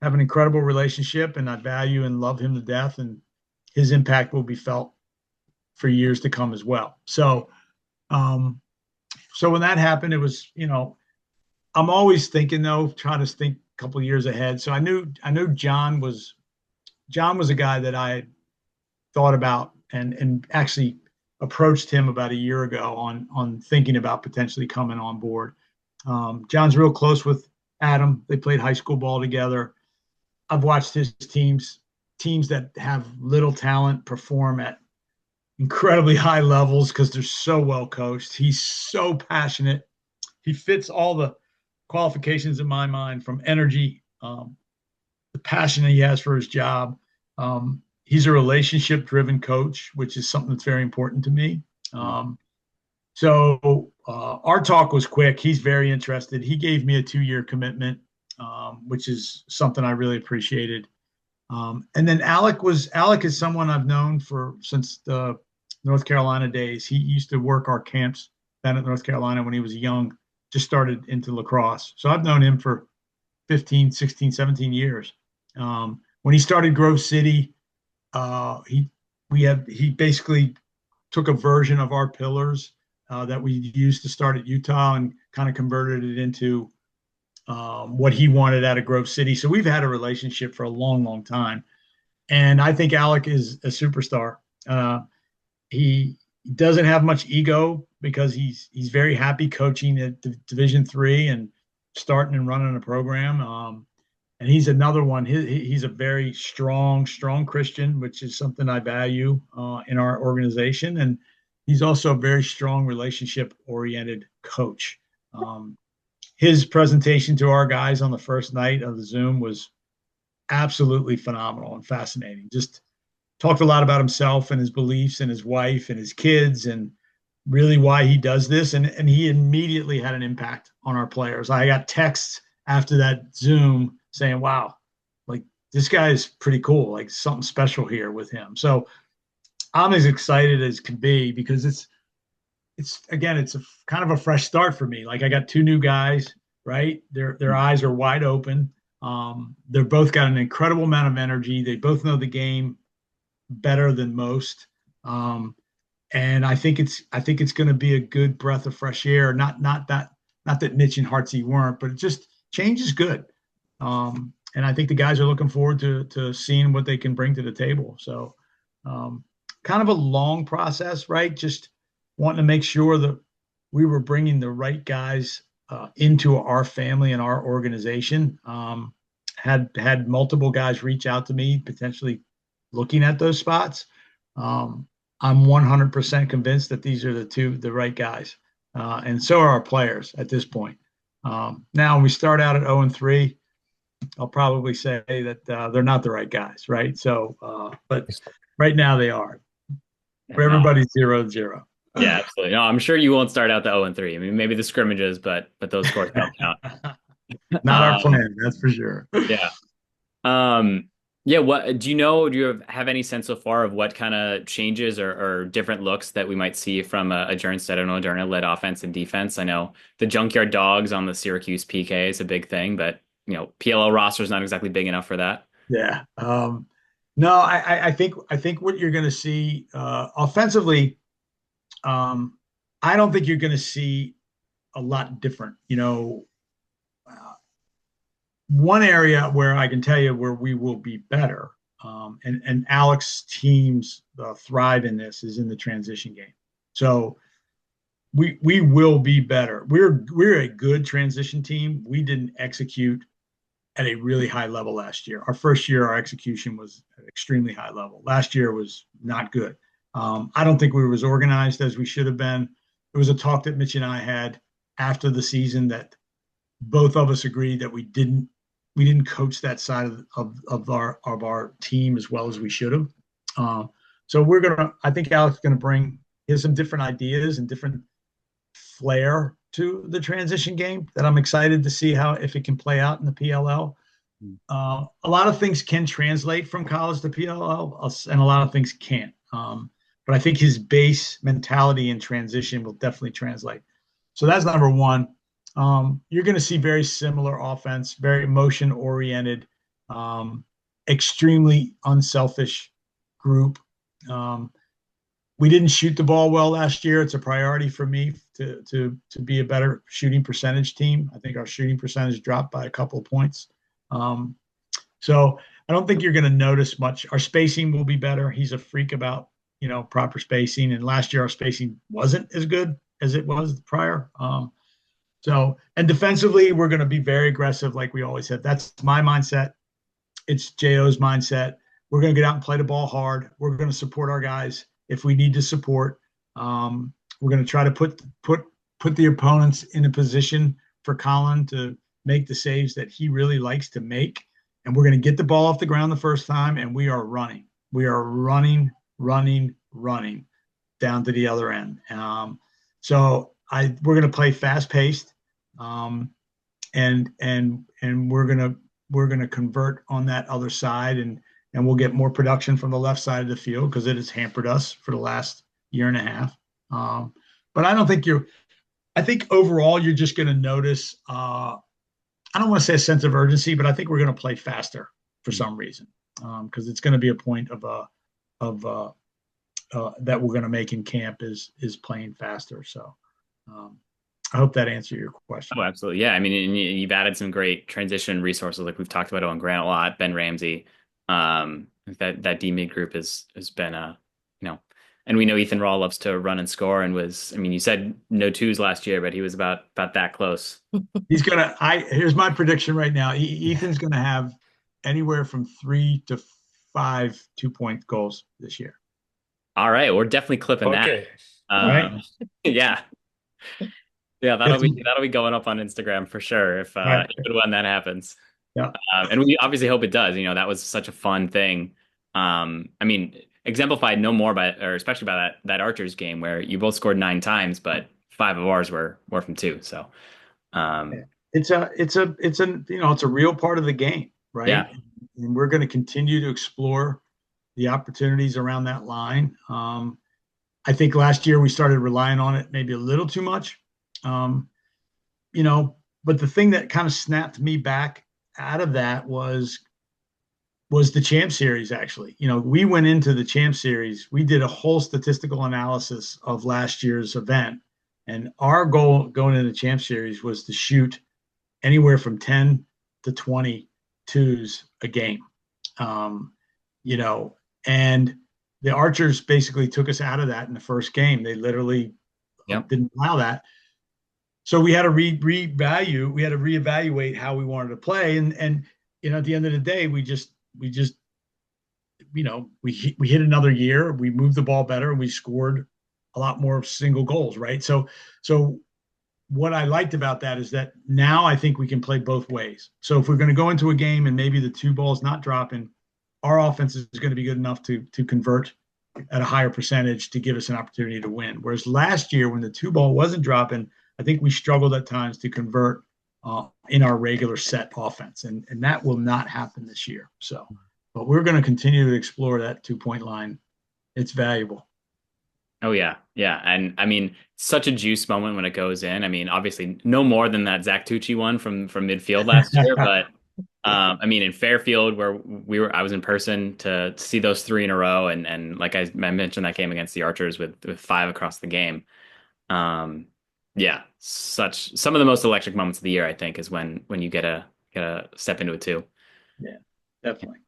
have an incredible relationship, and I value and love him to death, and his impact will be felt for years to come as well. So when that happened, it was, I'm always thinking, though, trying to think a couple of years ahead. So I knew John was a guy that I thought about and actually approached him about a year ago on thinking about potentially coming on board. John's real close with Adam. They played high school ball together. I've watched his teams that have little talent perform at incredibly high levels because they're so well coached. He's so passionate. He fits all the qualifications in my mind, from energy, the passion that he has for his job. He's a relationship-driven coach, which is something that's very important to me. So our talk was quick. He's very interested. He gave me a 2-year commitment, which is something I really appreciated. And then Alec is someone I've known since the North Carolina days. He used to work our camps down at North Carolina when he was young, just started into lacrosse. So I've known him for 15, 16, 17 years. When he started Grove City, he basically took a version of our pillars that we used to start at Utah and kind of converted it into what he wanted out of Grove City. So we've had a relationship for a long, long time. And I think Alec is a superstar. He doesn't have much ego because he's very happy coaching at Division III and starting and running a program. And he's another one. He's a very strong Christian, which is something I value in our organization. And he's also a very strong relationship-oriented coach. His presentation to our guys on the first night of the Zoom was absolutely phenomenal and fascinating. Just talked a lot about himself and his beliefs and his wife and his kids and really why he does this. And he immediately had an impact on our players. I got texts after that Zoom saying, wow, like, this guy is pretty cool, like something special here with him. So I'm as excited as can be because it's a kind of a fresh start for me. Like, I got 2 new guys, right? Their eyes are wide open. They're both got an incredible amount of energy. They both know the game better than most. And I think it's going to be a good breath of fresh air. Not that Mitch and Hartsey weren't, but it just change is good. And I think the guys are looking forward to seeing what they can bring to the table. So kind of a long process, right? Just wanting to make sure that we were bringing the right guys into our family and our organization. Had multiple guys reach out to me, potentially looking at those spots. I'm 100% convinced that these are the right guys. And so are our players at this point. Now, when we start out at 0-3, I'll probably say that they're not the right guys, right? So, but right now they are. For everybody, 0-0. Yeah, absolutely. No, I'm sure you won't start out the 0-3. I mean, maybe the scrimmages, but those scores don't count. Not our plan, that's for sure. Yeah. Um, yeah, what do you know? Do you have any sense so far of what kind of changes or different looks that we might see from a Jern Steadano led offense and defense? I know the junkyard dogs on the Syracuse PK is a big thing, but PLL roster is not exactly big enough for that. Yeah. No, I think what you're going to see offensively, I don't think you're going to see a lot different. One area where I can tell you where we will be better, and Alex teams thrive in this, is in the transition game. So we will be better. We're a good transition team. We didn't execute at a really high level last year. Our first year, our execution was at an extremely high level. Last year was not good. I don't think we were as organized as we should have been. It was a talk that Mitch and I had after the season that both of us agreed that we didn't coach that side of our team as well as we should have. So I think Alex is gonna bring some different ideas and different flair to the transition game that I'm excited to see if it can play out in the PLL. A lot of things can translate from college to PLL, and a lot of things can't. But I think his base mentality in transition will definitely translate. So that's number one. You're going to see very similar offense, very emotion-oriented, extremely unselfish group. We didn't shoot the ball well last year. It's a priority for me to be a better shooting percentage team. I think our shooting percentage dropped by a couple of points. So I don't think you're going to notice much. Our spacing will be better. He's a freak about proper spacing, and last year our spacing wasn't as good as it was prior. And defensively, we're going to be very aggressive, like we always said. That's my mindset. It's J.O.'s mindset. We're going to get out and play the ball hard. We're going to support our guys if we need to support. We're going to try to put the opponents in a position for Colin to make the saves that he really likes to make. And we're going to get the ball off the ground the first time, and we are running. We are running down to the other end. So we're going to play fast-paced, and we're going to convert on that other side, and we'll get more production from the left side of the field because it has hampered us for the last year and a half. But I don't think I think overall you're just going to notice. I don't want to say a sense of urgency, but I think we're going to play faster for some reason because it's going to be a point of that we're going to make in camp is playing faster. So I hope that answered your question. Oh, absolutely. Yeah. I mean, and you've added some great transition resources. Like we've talked about Owen Grant a lot, Ben Ramsey. That D mid group has been and we know Ethan Raw loves to run and score and you said no twos last year, but he was about that close. Here's my prediction right now. Ethan's going to have anywhere from 3 to 5 2-point goals this year. All right. We're definitely clipping that. Right. Yeah. Yeah. That'll be going up on Instagram for sure. If and when that happens. Yeah. And we obviously hope it does. That was such a fun thing. Exemplified no more especially by that Archers game where you both scored 9 times, but 5 of ours were from 2. So it's a real part of the game, right? Yeah. And we're going to continue to explore the opportunities around that line. I think last year we started relying on it maybe a little too much. But the thing that kind of snapped me back out of that was the Champ Series, actually. We went into the Champ Series. We did a whole statistical analysis of last year's event. And our goal going into the Champ Series was to shoot anywhere from 10 to 20 twos a game. And the Archers basically took us out of that in the first game. They literally didn't allow that. So we had to reevaluate how we wanted to play. And at the end of the day, we hit another year. We moved the ball better, and we scored a lot more single goals, right? So what I liked about that is that now I think we can play both ways. So if we're going to go into a game and maybe the 2 balls not dropping, our offense is going to be good enough to convert at a higher percentage to give us an opportunity to win. Whereas last year when the 2 ball wasn't dropping, I think we struggled at times to convert in our regular set offense. And that will not happen this year. So, but we're going to continue to explore that 2-point line. It's valuable. Oh yeah. Yeah. And I mean, such a juice moment when it goes in. I mean, obviously no more than that Zach Tucci one from midfield last year, but I mean, in Fairfield where I was in person to see those 3 in a row. And like I mentioned that game against the Archers with 5 across the game. Yeah, some of the most electric moments of the year, I think, is when you get a step into it too. Yeah, definitely.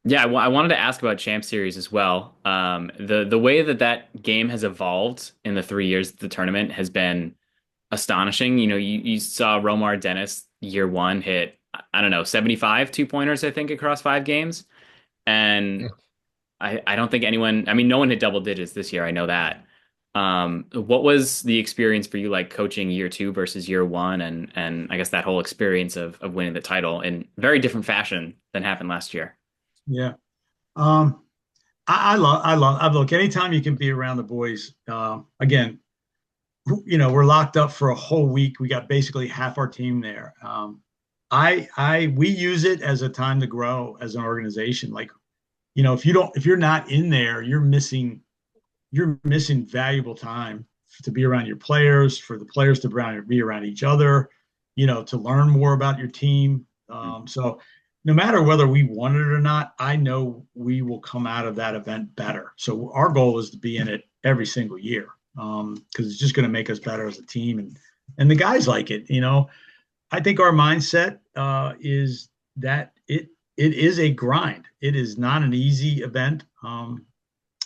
Yeah, I wanted to ask about Champ Series as well. The way that game has evolved in the 3 years of the tournament has been astonishing. You know, you saw Romar Dennis year 1 hit, I don't know, 75 2-pointers, I think, across 5 games. And I don't think anyone, I mean, no one hit double digits this year. I know that. What was the experience for you like coaching year 2 versus year 1 and I guess that whole experience of winning the title in very different fashion than happened last year? Yeah. I look, anytime you can be around the boys, again, you know, we're locked up for a whole week. We got basically half our team there. We use it as a time to grow as an organization. Like, you know, if you're not in there, you're missing valuable time to be around your players, for the players to be around each other, you know, to learn more about your team. So no matter whether we want it or not, I know we will come out of that event better. So our goal is to be in it every single year, because it's just going to make us better as a team, and the guys like it. You know, I think our mindset is that it is a grind. It is not an easy event.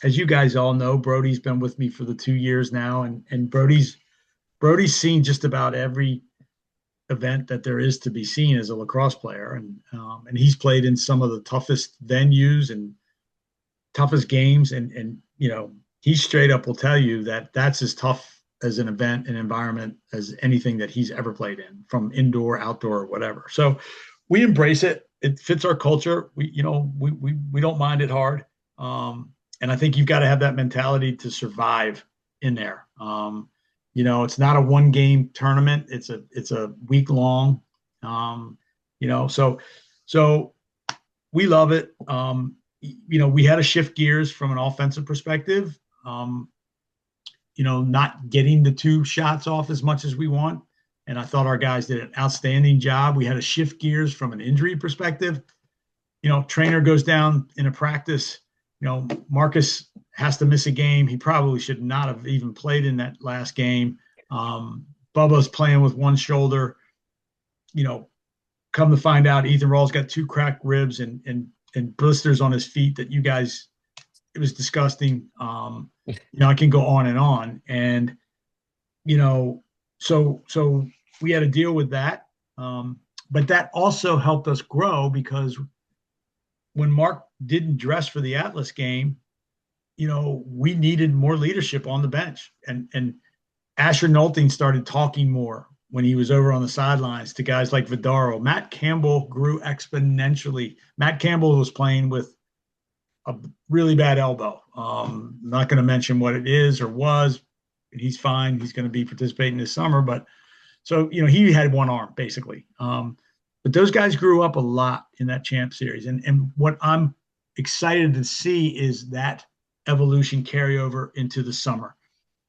As you guys all know, Brody's been with me for the 2 years now, and Brody's seen just about every event that there is to be seen as a lacrosse player, and he's played in some of the toughest venues and toughest games, and you know, he straight up will tell you that that's as tough as an event and environment as anything that he's ever played in, from indoor, outdoor, or whatever. So we embrace it. It fits our culture. We don't mind it hard. And I think you've got to have that mentality to survive in there. You know, it's not a 1-game tournament. It's a week long. You know, so we love it. You know, we had to shift gears from an offensive perspective. You know, not getting the 2 shots off as much as we want. And I thought our guys did an outstanding job. We had to shift gears from an injury perspective. You know, trainer goes down in a practice. You know, Marcus has to miss a game. He probably should not have even played in that last game. Bubba's playing with one shoulder. You know, come to find out, Ethan Rawls got 2 cracked ribs and blisters on his feet that you guys, it was disgusting. You know, I can go on. And, you know, so we had to deal with that. But that also helped us grow, because when Mark didn't dress for the Atlas game, you know, we needed more leadership on the bench. And Asher Nolting started talking more when he was over on the sidelines to guys like Vidaro. Matt Campbell grew exponentially. Matt Campbell was playing with a really bad elbow. I'm not going to mention what it is or was. He's fine. He's going to be participating this summer. But so, you know, he had one arm basically. But those guys grew up a lot in that Champ Series. And what I'm excited to see is that evolution carry over into the summer.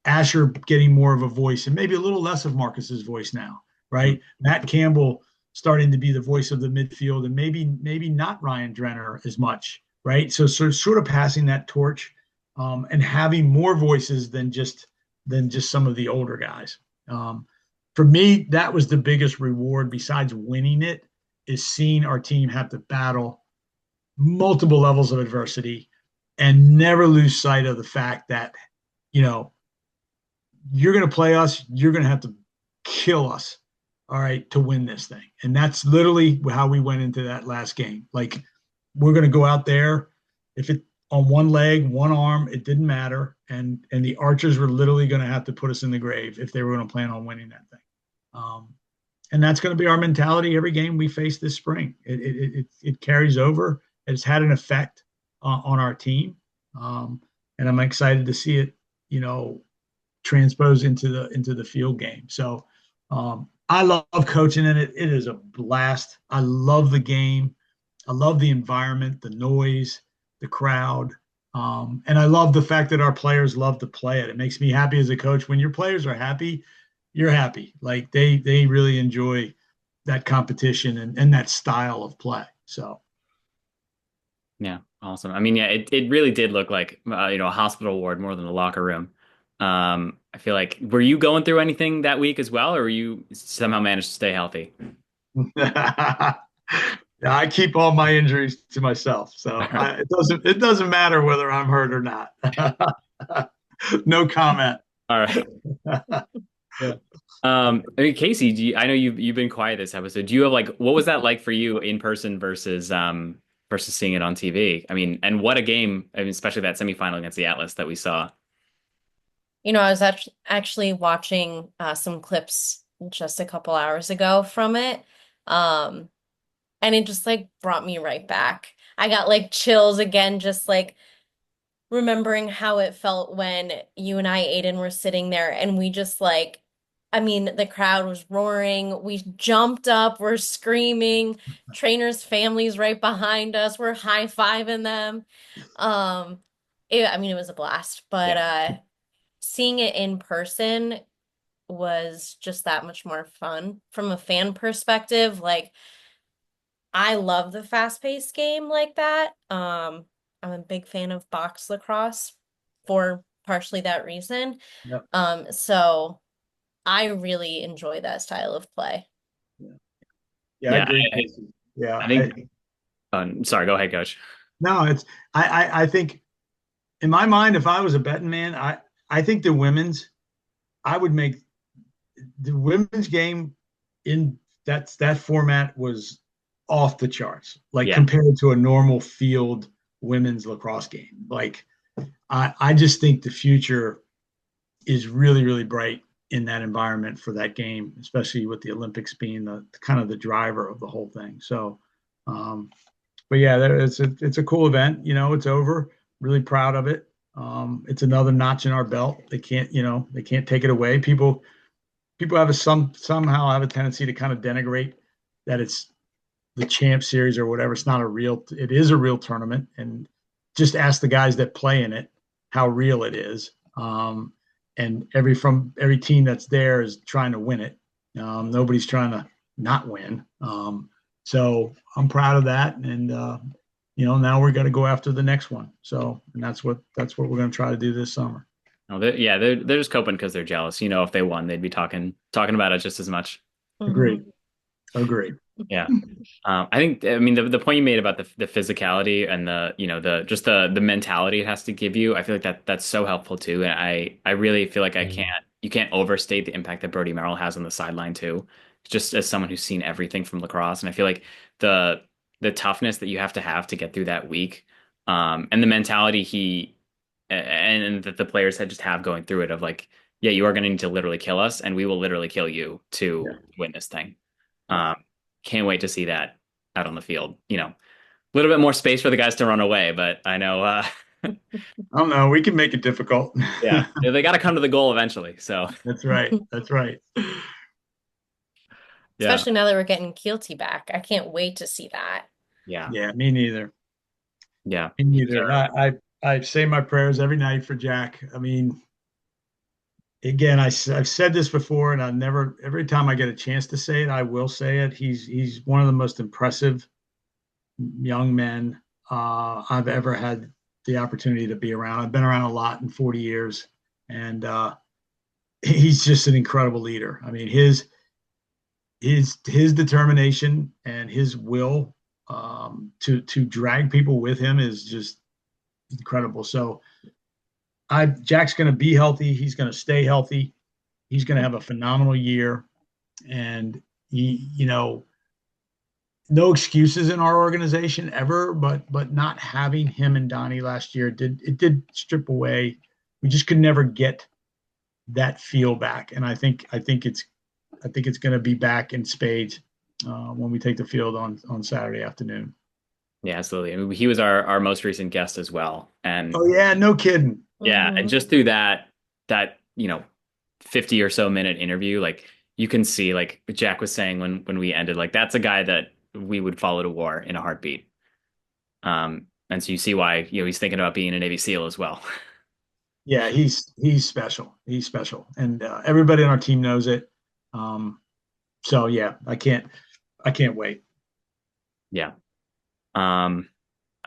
Asher getting more of a voice and maybe a little less of Marcus's voice now, right? Matt Campbell starting to be the voice of the midfield, and maybe not Ryan Drenner as much, right? So sort of passing that torch, and having more voices than just some of the older guys. For me, that was the biggest reward besides winning it, is seeing our team have to battle multiple levels of adversity and never lose sight of the fact that, you know, you're going to play us, you're going to have to kill us, all right, to win this thing. And that's literally how we went into that last game. Like, we're going to go out there, if it on one leg, one arm, it didn't matter. And the Archers were literally going to have to put us in the grave if they were going to plan on winning that thing. And that's going to be our mentality every game we face this spring. It carries over. It's had an effect on our team. And I'm excited to see it, you know, transpose into the field game. So I love coaching in it. It is a blast. I love the game. I love the environment, the noise, the crowd. And I love the fact that our players love to play it. It makes me happy as a coach. When your players are happy, you're happy. Like they really enjoy that competition and that style of play. So Yeah, awesome. I mean, yeah, it really did look like a hospital ward more than a locker room. I feel like, were you going through anything that week as well, or were you somehow managed to stay healthy? I keep all my injuries to myself, so it doesn't matter whether I'm hurt or not. No comment. All right. Yeah. I mean, Casey, I know you've been quiet this episode. Do you have what was that like for you in person versus seeing it on TV? I mean, and what a game! I mean, especially that semifinal against the Atlas that we saw. I was actually watching some clips just a couple hours ago from it. And it just brought me right back. I got chills again, just remembering how it felt when you and I, Aiden, were sitting there and we just I mean, the crowd was roaring. We jumped up, we're screaming. Trainers' families right behind us. We're high-fiving them. I mean, it was a blast, but seeing it in person was just that much more fun. From a fan perspective, I love the fast-paced game like that. I'm a big fan of box lacrosse for partially that reason. Yep. So I really enjoy that style of play. Yeah, I agree. I think. Sorry, go ahead, Coach. No, I think in my mind, if I was a betting man, I think I would make the women's game in that format was off the charts, compared to a normal field women's lacrosse game. I just think the future is really, really bright in that environment for that game, especially with the Olympics being the kind of the driver of the whole thing. So, but yeah, it's a cool event. It's over. Really proud of it. It's another notch in our belt. They can't take it away. People somehow have a tendency to kind of denigrate that it's the champ series or whatever. It is a real tournament, and just ask the guys that play in it how real it is. And every team that's there is trying to win it. Nobody's trying to not win. So I'm proud of that. And, now we're going to go after the next one. So, and that's what we're going to try to do this summer. Oh, they're just coping because they're jealous. If they won, they'd be talking about it just as much. Agreed. Yeah. I mean, the point you made about the physicality and the mentality it has to give you, I feel like that's so helpful too. And I really feel like you can't overstate the impact that Brody Merrill has on the sideline too, just as someone who's seen everything from lacrosse. And I feel like the toughness that you have to get through that week, and the mentality and that the players had just have going through it of you are going to need to literally kill us and we will literally kill you to win this thing. Can't wait to see that out on the field. A little bit more space for the guys to run away, but I know. I don't know. We can make it difficult. Yeah, they got to come to the goal eventually. So that's right. Especially now that we're getting Keelty back. I can't wait to see that. Yeah. Yeah, me neither. Yeah. Me neither. I say my prayers every night for Jack. I mean, again, I've said this before, and every time I get a chance to say it, I will say it. He's one of the most impressive young men I've ever had the opportunity to be around. I've been around a lot in 40 years, and he's just an incredible leader. I mean, his determination and his will to drag people with him is just incredible. So Jack's going to be healthy. He's going to stay healthy. He's going to have a phenomenal year. And no excuses in our organization ever, but not having him and Donnie last year did strip away. We just could never get that feel back. And I think it's going to be back in spades when we take the field on Saturday afternoon. Yeah, absolutely. I mean, he was our most recent guest as well. And oh yeah, no kidding. Yeah, and just through that 50 or so minute interview, you can see, like Jack was saying when we ended, like that's a guy that we would follow to war in a heartbeat. And so you see why, he's thinking about being a Navy SEAL as well. Yeah, he's special. He's special, and everybody on our team knows it. So yeah, I can't wait. Yeah. All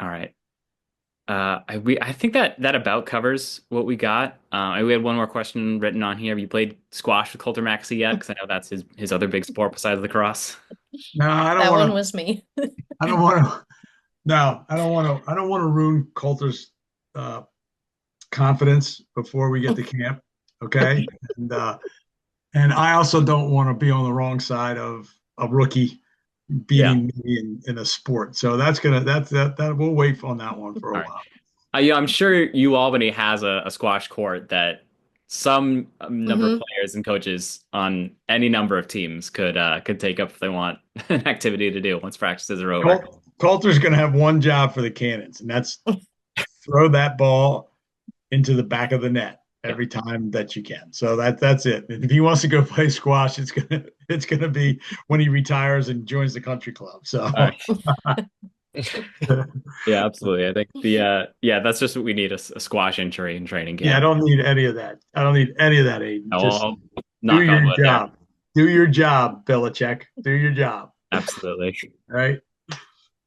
right. I think that about covers what we got. We had one more question written on here. Have you played squash with Coulter Mackesy yet? Because I know that's his other big sport besides lacrosse. No, I don't That want one to. was me. I don't want to. No, I don't want to. I don't want to ruin Coulter's confidence before we get to camp. Okay, and I also don't want to be on the wrong side of a rookie beating me in a sport. So that we'll wait on that one for a while. I'm sure Albany has a squash court that some number of players and coaches on any number of teams could take up if they want an activity to do once practices are over. Coulter's going to have one job for the Cannons, and that's throw that ball into the back of the net every time that you can. So that's it. And if he wants to go play squash, it's gonna be when he retires and joins the country club. So yeah, absolutely. I think that's just what we need, a squash injury in training camp. Yeah, I don't need any of that. Aiden. No, do your job. Do your job, Belichick. Do your job. Absolutely. Right.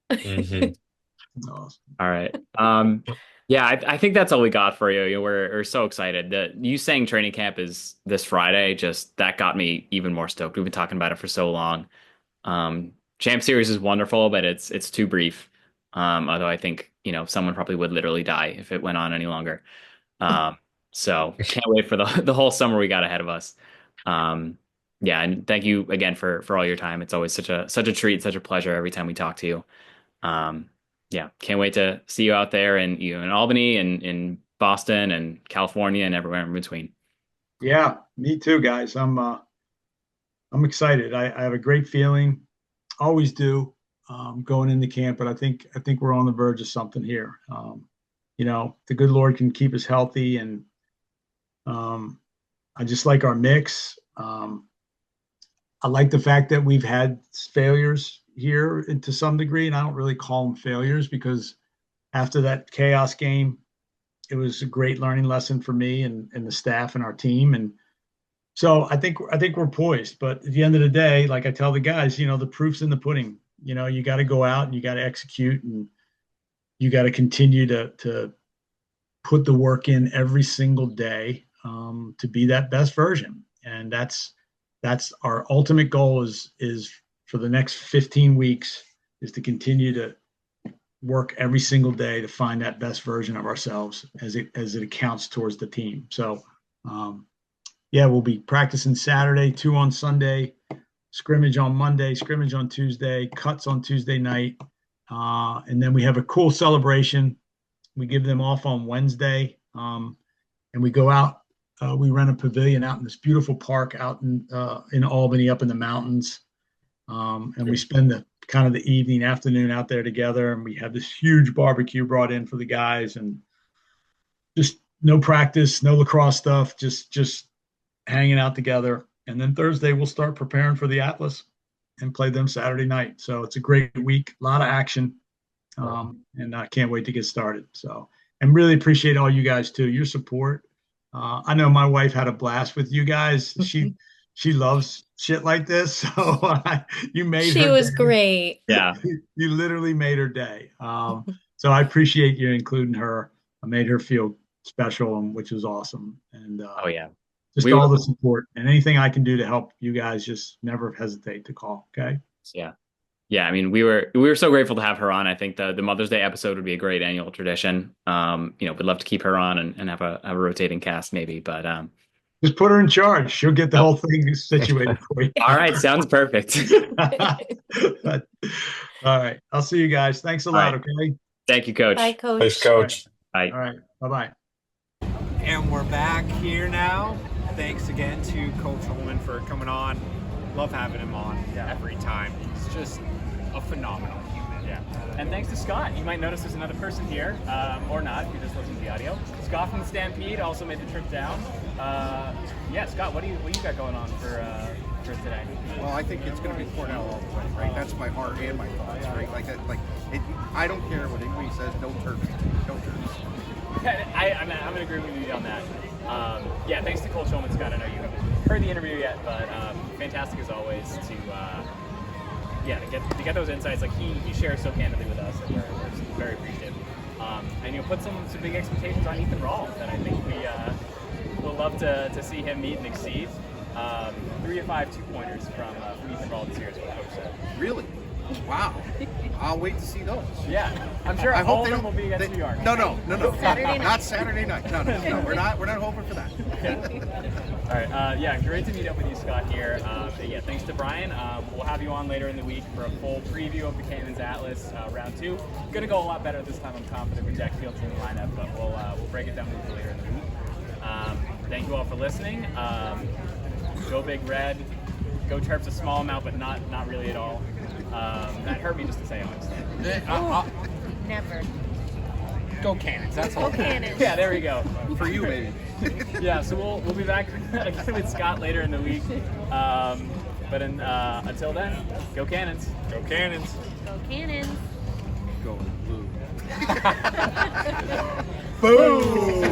Mm-hmm. Awesome. All right. Yeah, I think that's all we got for you. We're so excited that you saying training camp is this Friday. Just that got me even more stoked. We've been talking about it for so long. Champ Series is wonderful, but it's too brief. Although I think someone probably would literally die if it went on any longer. So can't wait for the whole summer we got ahead of us. Yeah, and thank you again for all your time. It's always such a treat, such a pleasure every time we talk to you. Yeah, can't wait to see you out there in Albany and in Boston and California and everywhere in between. Yeah, me too, guys. I'm excited. I have a great feeling. Always do going into camp, but I think we're on the verge of something here. The good Lord can keep us healthy, and I just like our mix. I like the fact that we've had failures here to some degree, and I don't really call them failures because after that chaos game, it was a great learning lesson for me and the staff and our team. And so I think we're poised. But at the end of the day, like I tell the guys, the proof's in the pudding. You got to go out and you got to execute, and you got to continue to put the work in every single day to be that best version. And that's our ultimate goal is for the next 15 weeks is to continue to work every single day to find that best version of ourselves as it accounts towards the team. So, we'll be practicing Saturday, 2 on Sunday, scrimmage on Monday, scrimmage on Tuesday, cuts on Tuesday night. And then we have a cool celebration. We give them off on Wednesday. And we go out, we rent a pavilion out in this beautiful park out in Albany, up in the mountains. And we spend the evening, afternoon out there together, and we have this huge barbecue brought in for the guys, and just no practice, no lacrosse stuff, just hanging out together. And then Thursday we'll start preparing for the Atlas and play them Saturday night. So it's a great week, a lot of action, and I can't wait to get started. So, and really appreciate all you guys too, your support. I know my wife had a blast with you guys. She loves shit like this. So you made her. She was day. great. Yeah. You literally made her day. So I appreciate you including her. I made her feel special, which was awesome. And just all the support and anything I can do to help you guys, just never hesitate to call. Okay. Yeah. Yeah. I mean, we were so grateful to have her on. I think the Mother's Day episode would be a great annual tradition. We'd love to keep her on and have a rotating cast maybe, but just put her in charge. She'll get the whole thing situated for you. All right. Sounds perfect. All right. I'll see you guys. Thanks a lot. Right. Okay. Thank you, Coach. Bye, Coach. Thanks, Coach. Bye. All right. Bye-bye. And we're back here now. Thanks again to Coach Holman for coming on. Love having him on every time. He's just a phenomenal human. Yeah. And thanks to Scott. You might notice there's another person here, or not if you just listen to the audio. Scott from the Stampede also made the trip down. Yeah, Scott, what do you got going on for today? Well, I think it's going to be Cornell all the way, right? That's my heart and my thoughts, right? I don't care what anybody says. No turkey, no turkey. I'm going to agree with you on that. Yeah, thanks to Coach Holman, Scott. I know you haven't heard the interview yet, but fantastic as always to get those insights. Like he shares so candidly with us, and we're very appreciative. And put some big expectations on Ethan Rawl that I think we will love to see him meet and exceed. 3 of 5 2-pointers from Ethan Rawl this year, is what Coach said. Really? Wow. I'll wait to see those. Yeah, I'm sure I all hope of them will be against New York. No. Saturday night. Not Saturday night. No. We're not hoping for that. Okay. All right. Yeah, great to meet up with you, Scott, here. Yeah, thanks to Brian. We'll have you on later in the week for a full preview of the Cannons Atlas round 2. Going to go a lot better this time. I'm confident with Jack Fields in the lineup, but we'll break it down with you later in the week. Thank you all for listening. Go Big Red. Go Terps a small amount, but not really at all. That hurt me just to say, honestly. Never. Go Cannons. That's all. Go Cannons. Yeah, there we go. For you, maybe. Yeah, so we'll be back again with Scott later in the week. But until then, go Cannons. Go Cannons. Go Cannons. Go blue. Boom.